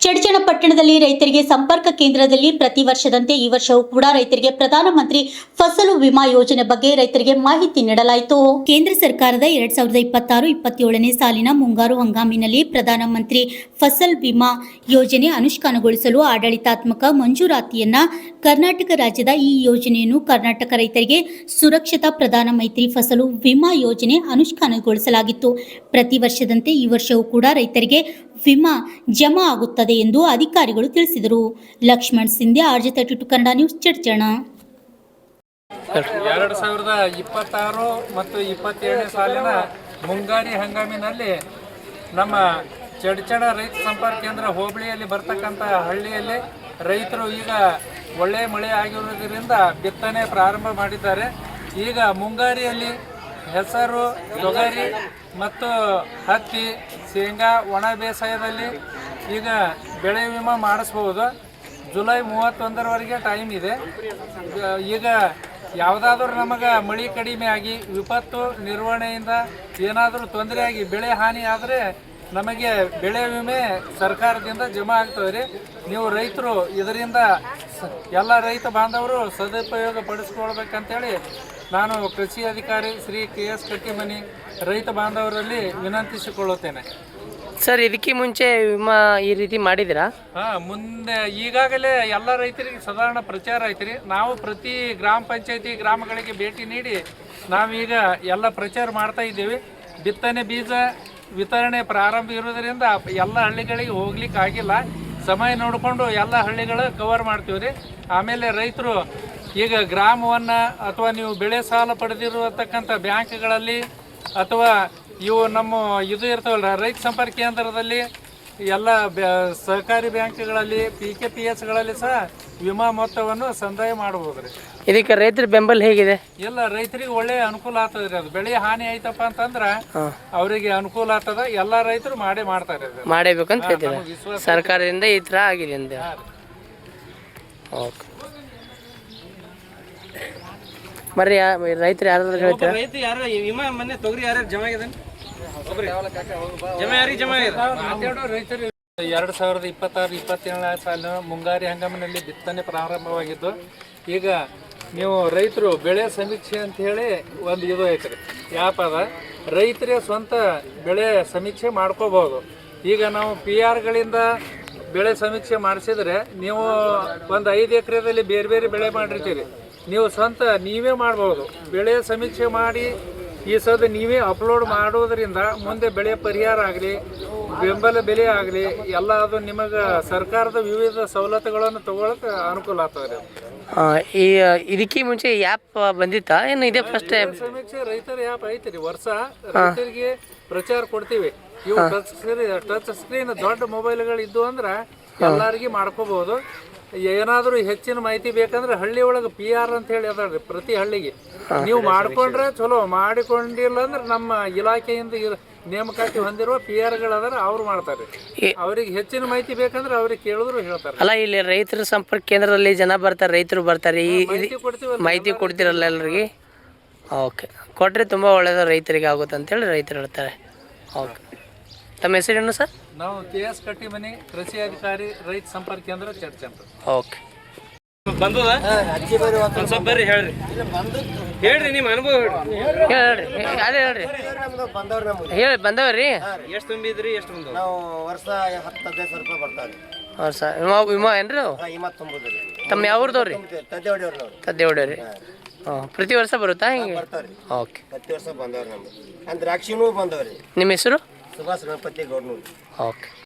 ಚಡಚಣ ಪಟ್ಟಣದಲ್ಲಿ ರೈತರಿಗೆ ಸಂಪರ್ಕ ಕೇಂದ್ರದಲ್ಲಿ ಪ್ರತಿ ವರ್ಷದಂತೆ ಈ ವರ್ಷವೂ ಕೂಡ ರೈತರಿಗೆ ಪ್ರಧಾನಮಂತ್ರಿ ಫಸಲು ವಿಮಾ ಯೋಜನೆ ಬಗ್ಗೆ ರೈತರಿಗೆ ಮಾಹಿತಿ ನೀಡಲಾಯಿತು. ಕೇಂದ್ರ ಸರ್ಕಾರದ 2026-27ನೇ ಸಾಲಿನ ಮುಂಗಾರು ಹಂಗಾಮಿನಲ್ಲಿ ಪ್ರಧಾನಮಂತ್ರಿ ಫಸಲ್ ವಿಮಾ ಯೋಜನೆ ಅನುಷ್ಠಾನಗೊಳಿಸಲು ಆಡಳಿತಾತ್ಮಕ ಮಂಜೂರಾತಿಯನ್ನ ಕರ್ನಾಟಕ ರಾಜ್ಯದ ಈ ಯೋಜನೆಯನ್ನು ಕರ್ನಾಟಕ ರೈತರಿಗೆ ಸುರಕ್ಷಿತ ಪ್ರಧಾನಮಂತ್ರಿ ಫಸಲು ವಿಮಾ ಯೋಜನೆ ಅನುಷ್ಠಾನಗೊಳಿಸಲಾಗಿತ್ತು. ಪ್ರತಿ ವರ್ಷದಂತೆ ಈ ವರ್ಷವೂ ಕೂಡ ರೈತರಿಗೆ ವಿಮಾ ಜಮಾ ಆಗುತ್ತದೆ ಎಂದು ಅಧಿಕಾರಿಗಳು ತಿಳಿಸಿದರು. Lakshman Sindhe, RJ32 Kannada news, Chadchan. 2026 ಮತ್ತು 27ನೇ ಸಾಲಿನ ಮುಂಗಾರಿ ಹಂಗಾಮಿನಲ್ಲಿ ನಮ್ಮ ಚಡಚಣ ರೈತ ಸಂಪರ್ಕ ಕೇಂದ್ರ ಹೋಬಳಿಯಲ್ಲಿ ಬರ್ತಕ್ಕಂಥ ಹಳ್ಳಿಯಲ್ಲಿ ರೈತರು ಈಗ ಒಳ್ಳೆಯ ಮಳೆ ಆಗಿರುವುದರಿಂದ ಬಿತ್ತನೆ ಪ್ರಾರಂಭ ಮಾಡಿದ್ದಾರೆ. ಈಗ ಮುಂಗಾರಿಯಲ್ಲಿ ಹೆಸರು, ತೊಗರಿ ಮತ್ತು ಹತ್ತಿ, ಶೇಂಗಾ ಒಣ ಬೇಸಾಯದಲ್ಲಿ ಈಗ ಬೆಳೆ ವಿಮಾ ಮಾಡಿಸ್ಬೋದು. ಜುಲೈ 31ರವರೆಗೆ ಟೈಮ್ ಇದೆ. ಈಗ ಯಾವುದಾದ್ರೂ ನಮಗೆ ಮಳೆ ಕಡಿಮೆ ಆಗಿ ವಿಪತ್ತು ನಿರ್ವಹಣೆಯಿಂದ ಏನಾದರೂ ತೊಂದರೆ ಆಗಿ ಬೆಳೆ ಹಾನಿ ಆದರೆ ನಮಗೆ ಬೆಳೆ ವಿಮೆ ಸರ್ಕಾರದಿಂದ ಜಮಾ ಆಗ್ತದೆ ರೀ. ನೀವು ರೈತರು ಇದರಿಂದ ಎಲ್ಲ ರೈತ ಬಾಂಧವರು ಸದುಪಯೋಗ ಪಡಿಸ್ಕೊಳ್ಬೇಕಂತೇಳಿ ನಾನು ಕೃಷಿ ಅಧಿಕಾರಿ ಶ್ರೀ KS ಕಟ್ಟಿಮನಿ ರೈತ ಬಾಂಧವರಲ್ಲಿ ವಿನಂತಿಸಿಕೊಳ್ಳುತ್ತೇನೆ. ಸರ್, ಇದಕ್ಕೆ ಮುಂಚೆ ವಿಮಾ ಈ ರೀತಿ ಮಾಡಿದ್ದೀರಾ? ಮುಂದೆ ಈಗಾಗಲೇ ಎಲ್ಲ ರೈತರಿಗೆ ಸಾಧಾರಣ ಪ್ರಚಾರ ಐತ್ರಿ. ನಾವು ಪ್ರತಿ ಗ್ರಾಮ ಪಂಚಾಯತಿ ಗ್ರಾಮಗಳಿಗೆ ಭೇಟಿ ನೀಡಿ ನಾವೀಗ ಎಲ್ಲ ಪ್ರಚಾರ ಮಾಡ್ತಾ ಇದ್ದೀವಿ. ಬಿತ್ತನೆ ಬೀಜ ವಿತರಣೆ ಪ್ರಾರಂಭ ಇರೋದರಿಂದ ಎಲ್ಲ ಹಳ್ಳಿಗಳಿಗೆ ಹೋಗ್ಲಿಕ್ಕೆ ಆಗಿಲ್ಲ. ಸಮಯ ನೋಡಿಕೊಂಡು ಎಲ್ಲ ಹಳ್ಳಿಗಳು ಕವರ್ ಮಾಡ್ತೀವಿ ರೀ. ಆಮೇಲೆ ರೈತರು ಈಗ ಗ್ರಾಮವನ್ನು ಅಥವಾ ನೀವು ಬೆಳೆ ಸಾಲ ಪಡೆದಿರತಕ್ಕಂಥ ಬ್ಯಾಂಕ್ಗಳಲ್ಲಿ ಅಥವಾ ಇವು ನಮ್ಮ ಇದು ಇರ್ತಾವಲ್ಲ ರೈತ ಸಂಪರ್ಕ ಕೇಂದ್ರದಲ್ಲಿ ಎಲ್ಲ ಸಹಕಾರಿ ಬ್ಯಾಂಕ್ಗಳಲ್ಲಿ PKPSಗಳಲ್ಲಿ ಸಹ ವಿಮಾ ಮೊತ್ತವನ್ನು ಸಂದಾಯ ಮಾಡಬಹುದು ರೀ. ಇದಕ್ಕೆ ರೈತರ ಬೆಂಬಲ ಹೇಗಿದೆ? ಎಲ್ಲ ರೈತರಿಗೆ ಒಳ್ಳೆಯ ಅನುಕೂಲ ಆಗ್ತದೆ ರೀ. ಅದು ಬೆಳೆ ಹಾನಿ ಆಯ್ತಪ್ಪ ಅಂತಂದ್ರೆ ಅವರಿಗೆ ಅನುಕೂಲ ಆಗ್ತದ. ಎಲ್ಲ ರೈತರು ಮಾಡ್ತಾರೆ, ಮಾಡಬೇಕಂತ ಹೇಳ್ತೀರಾ? ಸರ್ಕಾರದಿಂದ ಈ ಥರ ಆಗಿದೆ ಅಂದ. ಓಕೆ, ಬರ್ರಿ ರೈತರು ಯಾರಾದ್ರೂ ಹೇಳ್ತೀರಾ? ರೈತ ಯಾರು ವಿಮಾ ಮೊನ್ನೆ ತೊಗರಿ ಯಾರು ಜಮಾ ಆಗಿದೆ? ರೈತರು 2026-27ನೇ ಸಾಲಿನ ಮುಂಗಾರಿ ಹಂಗಾಮಿನಲ್ಲಿ ಬಿತ್ತನೆ ಪ್ರಾರಂಭವಾಗಿದ್ದು ಈಗ ನೀವು ರೈತರು ಬೆಳೆ ಸಮೀಕ್ಷೆ ಅಂತ ಹೇಳಿ ಒಂದು ಇದು ಐತ್ರಿ ಆ್ಯಪ್ ಅದ. ರೈತರೇ ಸ್ವಂತ ಬೆಳೆ ಸಮೀಕ್ಷೆ ಮಾಡ್ಕೋಬಹುದು. ಈಗ ನಾವು PRಗಳಿಂದ ಬೆಳೆ ಸಮೀಕ್ಷೆ ಮಾಡಿಸಿದ್ರೆ ನೀವು ಒಂದು 5 ಎಕರೆದಲ್ಲಿ ಬೇರೆ ಬೇರೆ ಬೆಳೆ ಮಾಡಿರ್ತೀರಿ. ನೀವು ಸ್ವಂತ ನೀವೇ ಮಾಡ್ಬೋದು. ಬೆಳೆ ಸಮೀಕ್ಷೆ ಮಾಡಿ ಈ ಸದ ನೀವೇ ಅಪ್ಲೋಡ್ ಮಾಡೋದ್ರಿಂದ ಮುಂದೆ ಬೆಳೆ ಪರಿಹಾರ ಆಗಲಿ, ಬೆಂಬಲ ಬೆಲೆ ಆಗಲಿ ಎಲ್ಲ ಅದು ನಿಮಗೆ ಸರ್ಕಾರದ ವಿವಿಧ ಸವಲತ್ತುಗಳನ್ನು ತಗೊಳಕ್ಕೆ ಅನುಕೂಲ ಆಗ್ತದೆ. ಈ ಇದಕ್ಕೆ ಮುಂಚೆ ಆ್ಯಪ್ ಬಂದಿತ್ತಾ ಏನು ಇದೇ ಫಸ್ಟ್? ಸಮೀಕ್ಷೆ ರೈತರ ಆ್ಯಪ್ ಐತಿ ರೀ. ವರ್ಷ ರೈತರಿಗೆ ಪ್ರಚಾರ ಕೊಡ್ತೀವಿ. ಇವು ಟಚ್ ಸ್ಕ್ರೀನ್ ದೊಡ್ಡ ಮೊಬೈಲ್ಗಳು ಇದ್ದು ಅಂದ್ರೆ ಎಲ್ಲರಿಗೆ ಮಾಡ್ಕೋಬಹುದು. ಏನಾದರೂ ಹೆಚ್ಚಿನ ಮಾಹಿತಿ ಬೇಕಂದ್ರೆ ಹಳ್ಳಿ ಒಳಗೆ PR ಅಂತ ಹೇಳಿ ಅದಾಳ್ರಿ ಪ್ರತಿ ಹಳ್ಳಿಗೆ. ನೀವು ಮಾಡ್ಕೊಂಡ್ರೆ ಚಲೋ, ಮಾಡಿಕೊಂಡಿಲ್ಲ ಅಂದ್ರೆ ನಮ್ಮ ಇಲಾಖೆಯಿಂದ ನೇಮಕಾತಿ ಹೊಂದಿರುವ PRಗಳದಾರ ಅವ್ರು ಮಾಡ್ತಾರೆ. ಅವ್ರಿಗೆ ಹೆಚ್ಚಿನ ಮಾಹಿತಿ ಬೇಕಂದ್ರೆ ಅವ್ರಿಗೆ ಕೇಳಿದ್ರು ಹೇಳ್ತಾರೆ. ಅಲ್ಲ, ಇಲ್ಲಿ ರೈತರ ಸಂಪರ್ಕ ಕೇಂದ್ರದಲ್ಲಿ ಜನ ಬರ್ತಾರೆ, ರೈತರು ಬರ್ತಾರೆ, ಮಾಹಿತಿ ಕೊಡ್ತಿರಲ್ಲ ಎಲ್ಲರಿಗೆ? ಓಕೆ, ಕೊಟ್ಟರೆ ತುಂಬ ಒಳ್ಳೆಯದು, ರೈತರಿಗೆ ಆಗುತ್ತೆ ಅಂತೇಳಿ ರೈತರು ಹೇಳ್ತಾರೆ. ಓಕೆ, ತಮ್ಮ ಹೆಸರೇನು ಸರ್? ನಾವು KS ಕಟ್ಟಿಮನಿ ಕೃಷಿ ಅಧಿಕಾರಿ ರೈತ ಸಂಪರ್ಕ ಕೇಂದ್ರ ಚಡಚಣ. ಓಕೆ, ಬಂದದ ಒಂದು ಸ್ವಲ್ಪ ಬರ್ರಿ ಹೇಳ್ರಿ ನಿಮ್ಮ ಅನುಭವ ಹೇಳ್ರಿ. ಅದೇ ಹೇಳ್ರಿ, ಹೇಳಿ ಬಂದವ್ರಿ. ಎಷ್ಟು ತುಂಬಿದ್ರಿ? ಎಷ್ಟು ಬಂದವ? ನಾವು ವರ್ಷ 10-15 ರೂಪಾಯಿ ಬರ್ತಾವ್ರಿ. ಅವ್ರು ಸರ್ ವಿಮಾ ಏನ್ರಿ? ವಿಮಾ ತುಂಬೋದ್ರಿ. ತಮ್ಮ ಯಾವ್ರದವ್ರಿ? ತದ್ದೆ ಹೊಡೆಯವ್ರಿ. ಪ್ರತಿ ವರ್ಷ ಬರುತ್ತಾ ಹಿಂಗೆ? ಬರ್ತಾವ್ರಿ. ಓಕೆ, ಪ್ರತಿ ವರ್ಷ ಬಂದವ್ರಿ. ನಮ್ದು ಅಂದ್ರೆ ದ್ರಾಕ್ಷಿನೂ ಬಂದವ್ರಿ. ನಿಮ್ಮ ಹೆಸರು? ಸುಭಾಷ್ ಗಣಪತಿ ಗೌಡ್ನೂರು. ಓಕೆ.